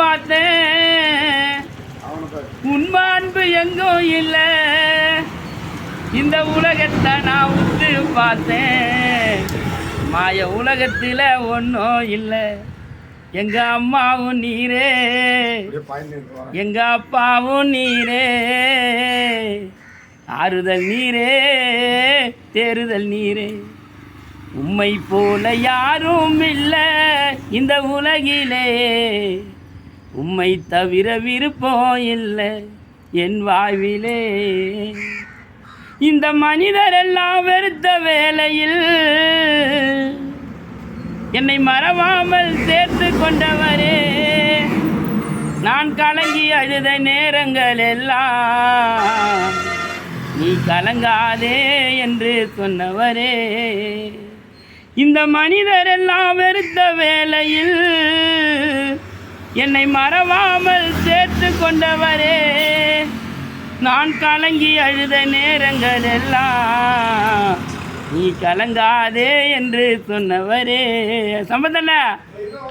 பார்த்தேன், உண்மை அன்பு எங்கும் இல்லை. இந்த உலகத்தை நான் உத்து பார்த்தேன், மாய உலகத்தில் ஒன்றும் இல்லை. எங்க அம்மாவும் நீரே, எங்க அப்பாவும் நீரே, ஆறுதல் நீரே, தேறுதல் நீரே. உம்மை போல யாரும் இல்லை இந்த உலகிலே, உம்மை தவிர விருப்பம் இல்லை என் வாழ்விலே. இந்த மனிதரெல்லாம் வெறுத்த வேளையில் என்னை மறவாமல் சேர்த்து கொண்டவரே, நான் கலங்கி அழுத நேரங்கள் எல்லாம் நீ கலங்காதே என்று சொன்னவரே. இந்த மனிதரெல்லாம் வெறுத்த வேளையில் என்னை மறவாமல் சேர்த்து கொண்டவரே, நான் கலங்கி அழுத நேரங்கள் எல்லாம் நீ கலங்காதே என்று சொன்னவரே. சம்பந்தல்ல